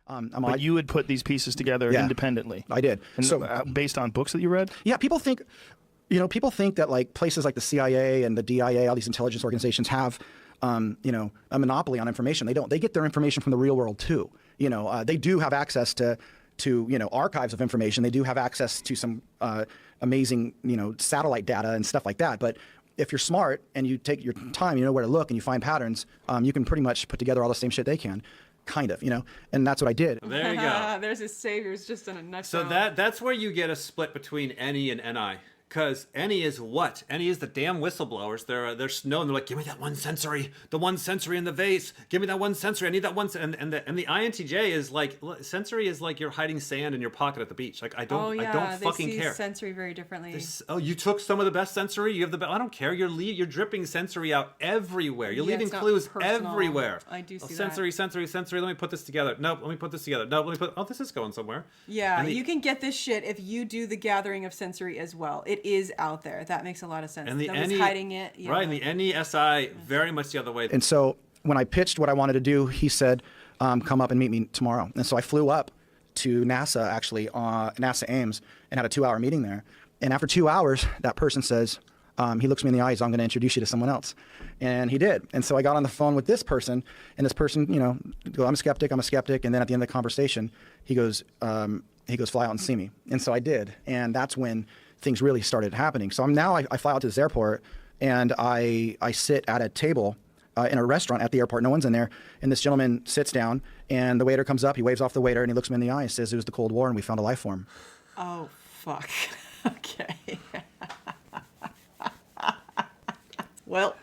But you had put these pieces together independently. I did. And So based on books that you read? yeah, people think that like places like the CIA and the DIA, all these intelligence organizations have, a monopoly on information. They don't. They get their information from the real world too. They do have access to archives of information. They do have access to some amazing satellite data and stuff like that. But if you're smart and you take your time, you know where to look and you find patterns, you can pretty much put together all the same shit they can. Kind of, and that's what I did. There you go. There's his saviors just in a nutshell. So that's where you get a split between NE and NI. Because NE is what? NE is the damn whistleblowers. They're snowing. They're like, give me that one sensory, the one sensory in the vase. Give me that one sensory. I need that one. And the INTJ is like, sensory is like you're hiding sand in your pocket at the beach. Like I don't fucking care. They see sensory very differently. You took some of the best sensory. You have the best. I don't care. You're dripping sensory out everywhere. You're leaving clues everywhere. I do see sensory, that. Sensory. Let me put this together. Nope. Let me put this together. Nope. Let me put. Oh, this is going somewhere. Yeah, you can get this shit if you do the gathering of sensory as well. It is out there. That makes a lot of sense. And the NE, hiding it. Right, and the NESI very much the other way. And so when I pitched what I wanted to do, he said, come up and meet me tomorrow. And so I flew up to NASA, actually, NASA Ames, and had a 2-hour meeting there. And after 2 hours, that person says, he looks me in the eyes, I'm going to introduce you to someone else. And he did. And so I got on the phone with this person, and this person, I'm a skeptic. And then at the end of the conversation, he goes, fly out and see me. And so I did. And that's when things really started happening. So I fly out to this airport, and I sit at a table in a restaurant at the airport. No one's in there. And this gentleman sits down, and the waiter comes up. He waves off the waiter, and he looks me in the eye and says, it was the Cold War, and we found a life form. Oh, fuck. Okay. Well,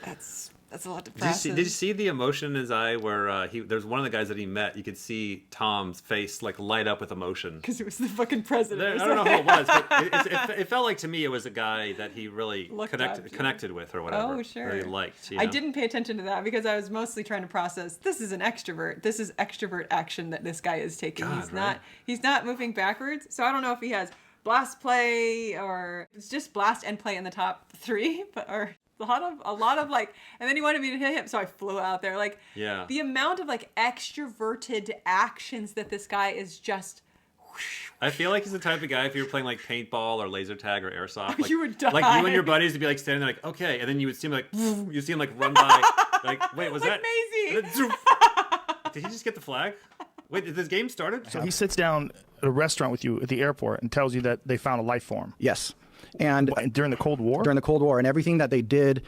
that's a lot to process. Did you see the emotion in his eye where there's one of the guys that he met, you could see Tom's face like light up with emotion. Because it was the fucking president. I don't know who it was, but it felt like to me it was a guy that he really connected with or whatever. Oh, sure. Or he liked. I didn't pay attention to that because I was mostly trying to process, this is an extrovert. This is extrovert action that this guy is taking. He's not moving backwards. So I don't know if he has blast play or it's just blast and play in the top 3, or a lot of like, and then he wanted me to hit him, so I flew out there. Like, the amount of like extroverted actions that this guy is just. I feel like he's the type of guy, if you were playing like paintball or laser tag or airsoft, like, you would die. Like you and your buddies would be like standing there like, okay, and then you would see him like, run by, like, wait, was like that Maisie? Did he just get the flag? Wait, did this game started? So he sits down at a restaurant with you at the airport and tells you that they found a life form. Yes. And during the Cold War? During the Cold War. And everything that they did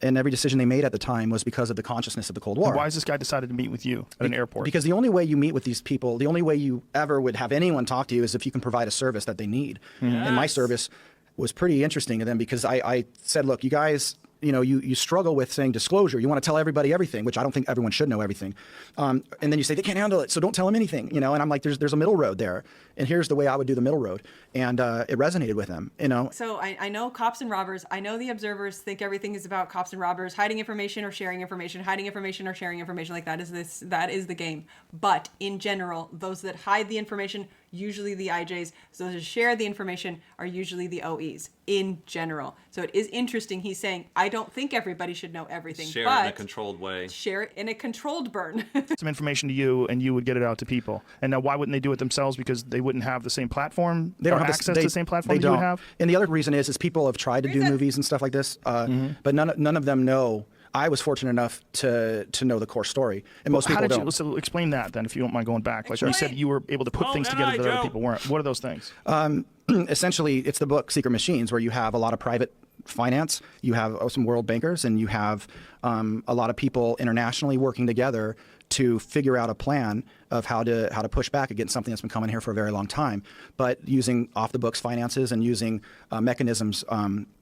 and every decision they made at the time was because of the consciousness of the Cold War. And why has this guy decided to meet with you at an airport? Because the only way you meet with these people, the only way you ever would have anyone talk to you is if you can provide a service that they need. Yes. And my service was pretty interesting to them because I said, look, you guys, you struggle with saying disclosure. You want to tell everybody everything, which I don't think everyone should know everything. And then you say they can't handle it, so don't tell them anything. And I'm like, there's a middle road there, and here's the way I would do the middle road. And it resonated with them. So I know cops and robbers. I know the observers think everything is about cops and robbers hiding information or sharing information, hiding information or sharing information. Like that is the game. But in general, those that hide the information, usually the IJs. So those that share the information are usually the OEs in general. So it is interesting. He's saying, I don't think everybody should know everything. Share it in a controlled way. Share it in a controlled burn. Some information to you, and you would get it out to people. And now, why wouldn't they do it themselves? Because they wouldn't have the same platform. They don't have access to the same platform you would have. And the other reason is people have tried to do movies and stuff like this, but none of them know. I was fortunate enough to know the core story, and most people don't. So explain that then, if you don't mind going back. Like you said, you were able to put things together that other people weren't. What are those things? Essentially, it's the book Secret Machines, where you have a lot of private finance, you have some world bankers, and you have a lot of people internationally working together to figure out a plan of how to push back against something that's been coming here for a very long time, but using off the books finances and using mechanisms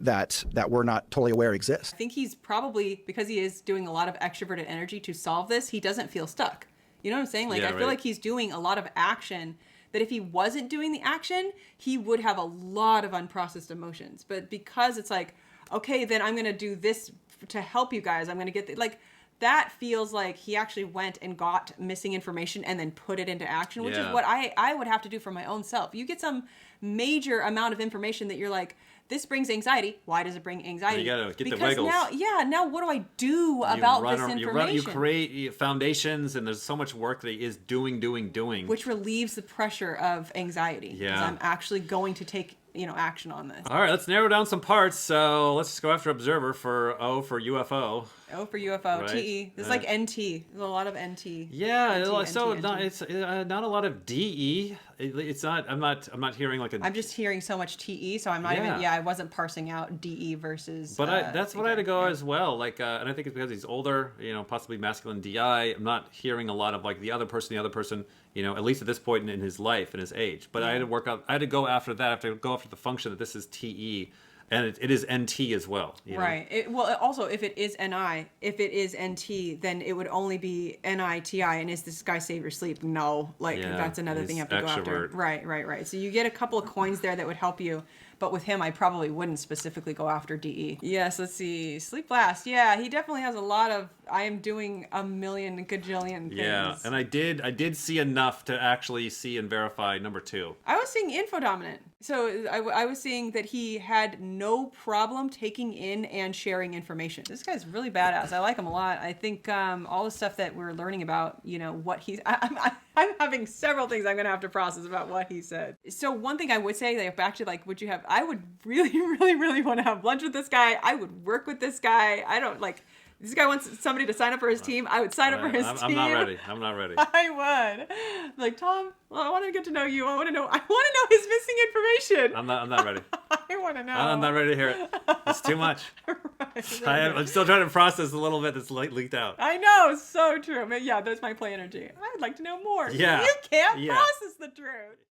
that we're not totally aware exist. I think he's probably, because he is doing a lot of extroverted energy to solve this, he doesn't feel stuck. You know what I'm saying? Like, I feel like he's doing a lot of action that if he wasn't doing the action, he would have a lot of unprocessed emotions. But because it's like, okay, then I'm going to do this to help you guys. I'm going to get like, that feels like he actually went and got missing information and then put it into action, which is what I would have to do for my own self. You get some major amount of information that you're like, this brings anxiety. Why does it bring anxiety? You gotta get because the wiggles. now what do I do about this information? You create foundations, and there's so much work that he is doing. Which relieves the pressure of anxiety. Yeah. Because I'm actually going to take action on this. All right, let's narrow down some parts. So let's just go after observer for O for UFO. O for UFO, Right. TE. This is like NT. There's a lot of NT. Yeah, NT, so NT. it's not a lot of DE. It's not. I'm not hearing like a. I'm just hearing so much TE, so I'm not even. Yeah, I wasn't parsing out DE versus. But that's what I had to go as well. Like, and I think it's because he's older. Possibly masculine DI. I'm not hearing a lot of like the other person. At least at this point in his life and his age. But I had to work out. I had to go after that. I have to go after the function that this is TE. And it is NT as well. Right. Also, if it is NI, if it is NT, then it would only be NITI. And is this guy save your sleep? No. That's another thing you have to go after. Right. So you get a couple of coins there that would help you. But with him, I probably wouldn't specifically go after DE. Yes, let's see. Sleep Blast. Yeah, he definitely has a lot of, I am doing a million gajillion things. Yeah, and I did see enough to actually see and verify number 2. I was seeing infodominant. So I was seeing that he had no problem taking in and sharing information. This guy's really badass. I like him a lot. I think all the stuff that we're learning about, what he's... I'm having several things I'm going to have to process about what he said. So one thing I would say, like, back to, like, would you have... I would really, really, really want to have lunch with this guy. I would work with this guy. I don't, like... This guy wants somebody to sign up for his team. I would sign up for his team. I'm not ready. I would. Like, Tom, well, I want to get to know you. I want to know his missing information. I'm not ready. I want to know. I'm not ready to hear it. It's too much. Right. I'm still trying to process a little bit that's leaked out. I know, so true. But yeah, that's my play energy. I would like to know more. Yeah. You can't Yeah. process the truth.